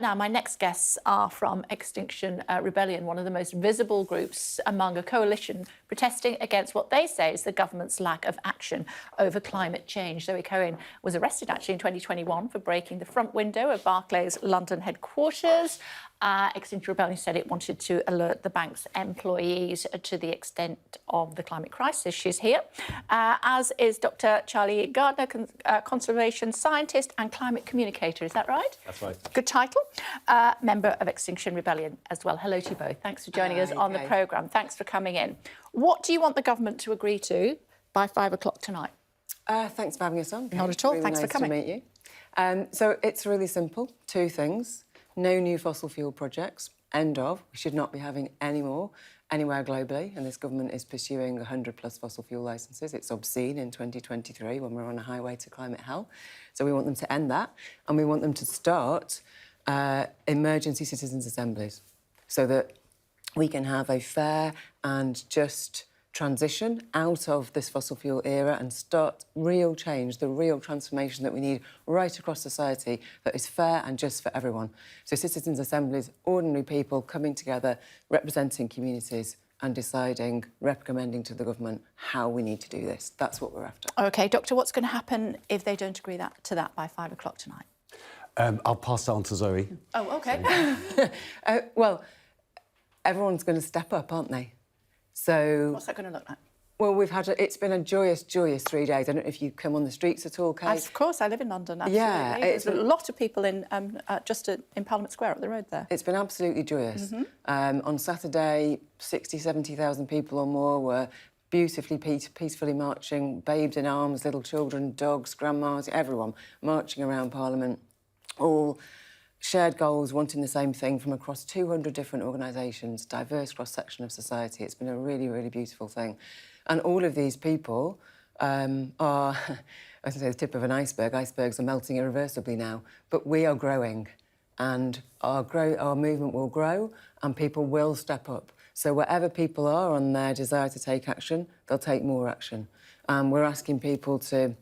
now, my next guests are from Extinction Rebellion, one of the most visible groups among a coalition protesting against what they say is the government's lack of action over climate change. Zoe Cohen was arrested, actually, in 2021 for breaking the front window of Barclays' London headquarters. Extinction Rebellion said it wanted to alert the bank's employees to the extent of the climate crisis. She's here, as is Dr. Charlie Gardner, conservation scientist and climate communicator. Is that right? That's right. Good title. Member of Extinction Rebellion as well. Hello to you both. Thanks for joining us on the programme. Thanks for coming in. What do you want the government to agree to by 5 o'clock tonight? Thanks for having us on. Not at all. Really Thanks nice for coming. to meet you. So it's really simple. 2 things. No new fossil fuel projects. End of. We should not be having any more anywhere globally. And this government is pursuing 100+ fossil fuel licences. It's obscene in 2023 when we're on a highway to climate hell. So we want them to end that. And we want them to start emergency citizens' assemblies so that we can have a fair and just transition out of this fossil fuel era and start real change, the real transformation that we need right across society that is fair and just for everyone. So citizens' assemblies, ordinary people coming together, representing communities and deciding, recommending to the government how we need to do this. That's what we're after. OK, Doctor, what's going to happen if they don't agree to that by 5 o'clock tonight? I'll pass that on to Zoe. Oh, OK. Well, everyone's going to step up, aren't they? So what's that going to look like? Well, it's been a joyous 3 days. I don't know if you come on the streets at all, Kay. Of course, I live in London, absolutely. Yeah, there's a lot of people in just in Parliament Square up the road there. It's been absolutely joyous. On Saturday, 60,000, 70,000 people or more were beautifully, peacefully marching, babes in arms, little children, dogs, grandmas, everyone marching around Parliament, all shared goals, wanting the same thing from across 200 different organisations, diverse cross-section of society. It's been a really, really beautiful thing. And all of these people are, I say, the tip of an iceberg. Icebergs are melting irreversibly now. But we are growing, and our movement will grow, and people will step up. So wherever people are on their desire to take action, they'll take more action. We're asking people to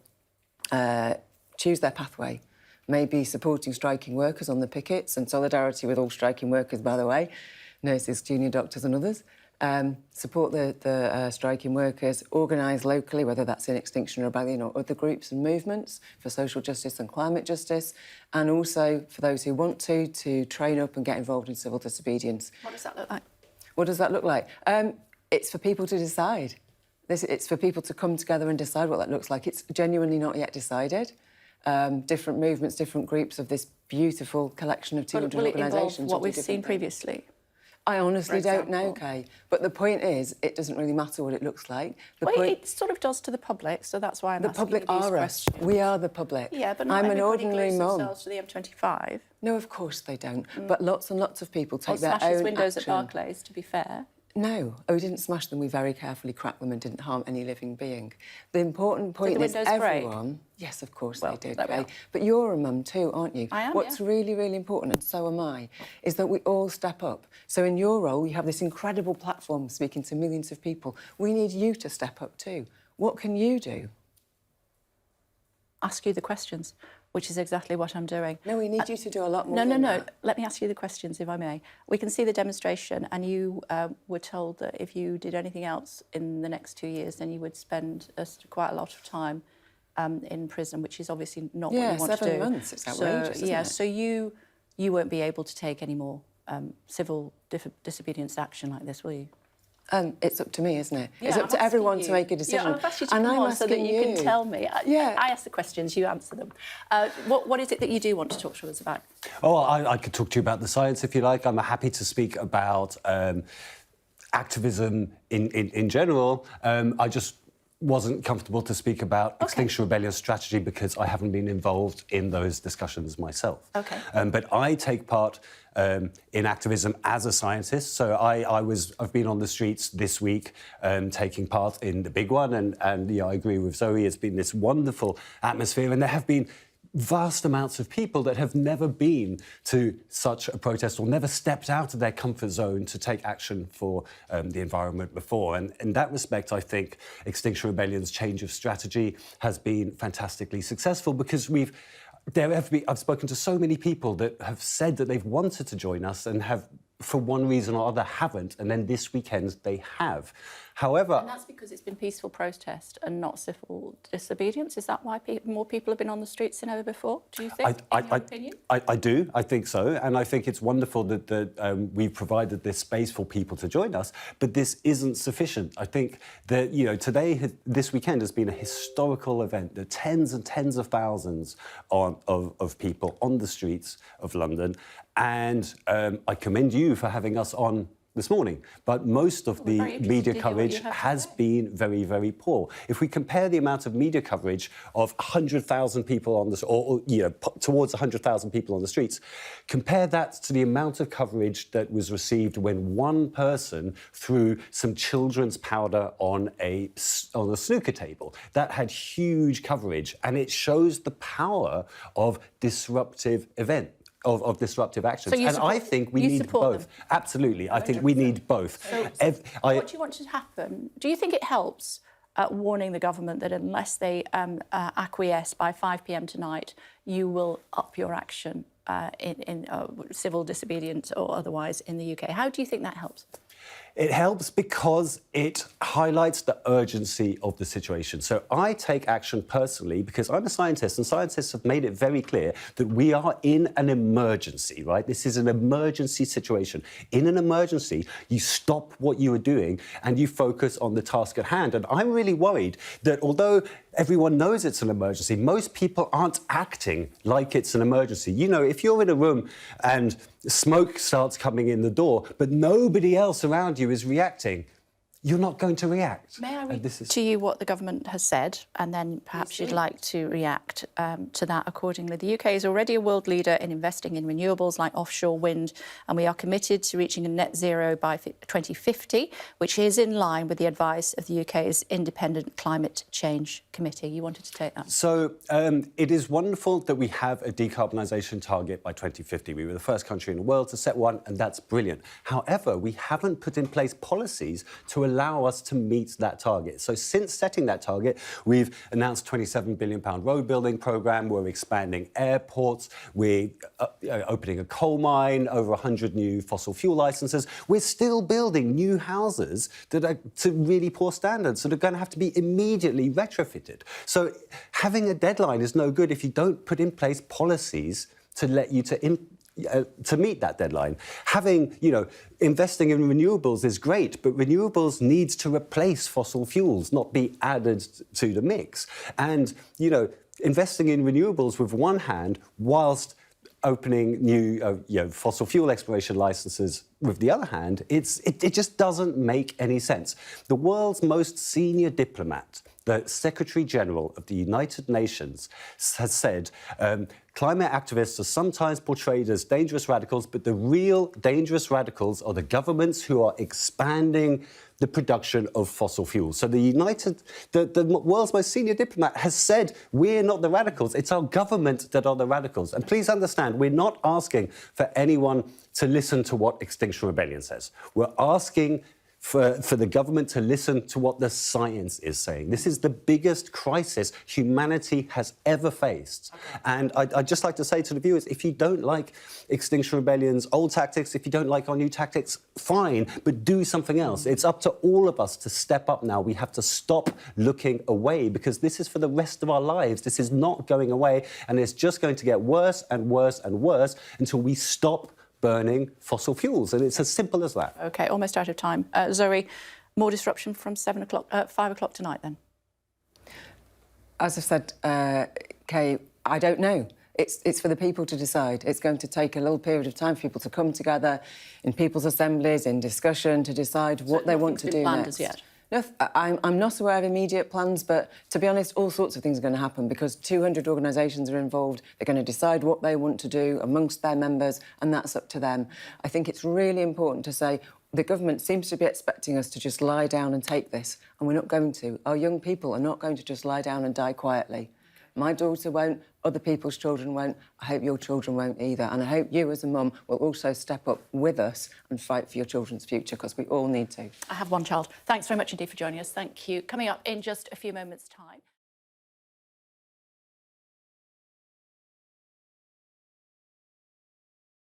choose their pathway. Maybe supporting striking workers on the pickets, and solidarity with all striking workers, by the way, nurses, junior doctors and others. Support the striking workers, organise locally, whether that's in Extinction Rebellion or other groups and movements for social justice and climate justice, and also, for those who want to train up and get involved in civil disobedience. What does that look like? What does that look like? It's for people to decide. It's for people to come together and decide what that looks like. It's genuinely not yet decided. Different movements, different groups of this beautiful collection of 200 organisations. Will it involve what we've seen previously? I honestly don't know, Kay. But the point is, it doesn't really matter what it looks like. It sort of does to the public, so that's why I'm asking you these questions. The public are us. We are the public. Yeah, but not everybody glues themselves to the M25. No, of course they don't. But lots and lots of people take their own action. Smashes windows at Barclays, to be fair. No, we didn't smash them. We very carefully cracked them and didn't harm any living being. The important point is everyone... Break? Yes, of course they did, Kay. But you're a mum too, aren't you? I am, What's really, really important, and so am I, is that we all step up. So in your role, you have this incredible platform speaking to millions of people. We need you to step up too. What can you do? Ask you the questions, which is exactly what I'm doing. No, we need you to do a lot more No. that. Let me ask you the questions, if I may. We can see the demonstration, and you were told that if you did anything else in the next 2 years, then you would spend quite a lot of time in prison, which is obviously not what you want to do. 7 months. It's outrageous, isn't it? So you won't be able to take any more civil disobedience action like this, will you? It's up to me, isn't it? Yeah, it's up to everyone to make a decision. Yeah, I've asked you to come on so that you can tell me. I ask the questions, you answer them. What is it that you do want to talk to us about? Oh, I could talk to you about the science, if you like. I'm happy to speak about activism in general. I just wasn't comfortable to speak about Extinction Rebellion strategy because I haven't been involved in those discussions myself. OK. But I take part in activism as a scientist. So I've been on the streets this week taking part in the big one. And yeah, I agree with Zoe. It's been this wonderful atmosphere. And there have been vast amounts of people that have never been to such a protest or never stepped out of their comfort zone to take action for the environment before. And in that respect, I think Extinction Rebellion's change of strategy has been fantastically successful because we've I've spoken to so many people that have said that they've wanted to join us and have, for one reason or other, haven't, and then this weekend they have. However... And that's because it's been peaceful protest and not civil disobedience. Is that why more people have been on the streets than ever before, do you think, in your opinion? I do. I think so. And I think it's wonderful that we've provided this space for people to join us, but this isn't sufficient. I think that, this weekend has been a historical event. There are tens and tens of thousands of people on the streets of London. And I commend you for having us on this morning, but most of the media coverage has been very, very poor. If we compare the amount of media coverage of 100,000 people on the, towards 100,000 people on the streets, compare that to the amount of coverage that was received when one person threw some children's powder on a snooker table. That had huge coverage, and it shows the power of disruptive events. Of disruptive actions. So I think we need both. Them. Absolutely. I think we need both. So what do you want to happen? Do you think it helps warning the government that unless they acquiesce by 5 p.m. tonight, you will up your action in civil disobedience or otherwise in the UK? How do you think that helps? It helps because it highlights the urgency of the situation. So I take action personally because I'm a scientist, and scientists have made it very clear that we are in an emergency, right? This is an emergency situation. In an emergency, you stop what you are doing and you focus on the task at hand. And I'm really worried that although everyone knows it's an emergency, most people aren't acting like it's an emergency. You know, if you're in a room and smoke starts coming in the door, but nobody else around you is reacting, you're not going to react. May I read to you what the government has said, and then perhaps you'd like to react to that accordingly. The UK is already a world leader in investing in renewables like offshore wind, and we are committed to reaching a net zero by 2050, which is in line with the advice of the UK's Independent Climate Change Committee. You wanted to take that? So it is wonderful that we have a decarbonisation target by 2050. We were the first country in the world to set one, and that's brilliant. However, we haven't put in place policies to allow us to meet that target. So since setting that target, we've announced £27 billion road building programme, we're expanding airports, we're opening a coal mine, over 100 new fossil fuel licences. We're still building new houses that are to really poor standards, that are going to have to be immediately retrofitted. So having a deadline is no good if you don't put in place policies to let you to meet that deadline. Having, investing in renewables is great, but renewables needs to replace fossil fuels, not be added to the mix. And, investing in renewables with one hand whilst opening new fossil fuel exploration licenses with the other hand, it just doesn't make any sense. The world's most senior diplomat, the Secretary General of the United Nations, has said climate activists are sometimes portrayed as dangerous radicals, but the real dangerous radicals are the governments who are expanding the production of fossil fuels. So the world's most senior diplomat has said we're not the radicals, it's our government that are the radicals. And please understand, we're not asking for anyone to listen to what Extinction Rebellion says. We're asking for the government to listen to what the science is saying. This is the biggest crisis humanity has ever faced. And I'd just like to say to the viewers, if you don't like Extinction Rebellion's old tactics, if you don't like our new tactics, fine, but do something else. It's up to all of us to step up now. We have to stop looking away, because this is for the rest of our lives. This is not going away, and it's just going to get worse and worse and worse until we stop burning fossil fuels, and it's as simple as that. OK, almost out of time. Zoe, more disruption from 5 o'clock tonight, then? As I've said, Kay, I don't know. It's for the people to decide. It's going to take a little period of time for people to come together in people's assemblies, in discussion, to decide what they want to do next. As yet? No, I'm not aware of immediate plans, but to be honest, all sorts of things are going to happen because 200 organisations are involved. They're going to decide what they want to do amongst their members, and that's up to them. I think it's really important to say the government seems to be expecting us to just lie down and take this, and we're not going to. Our young people are not going to just lie down and die quietly. My daughter won't, other people's children won't. I hope your children won't either. And I hope you as a mum will also step up with us and fight for your children's future, because we all need to. I have one child. Thanks very much indeed for joining us. Thank you. Coming up in just a few moments' time.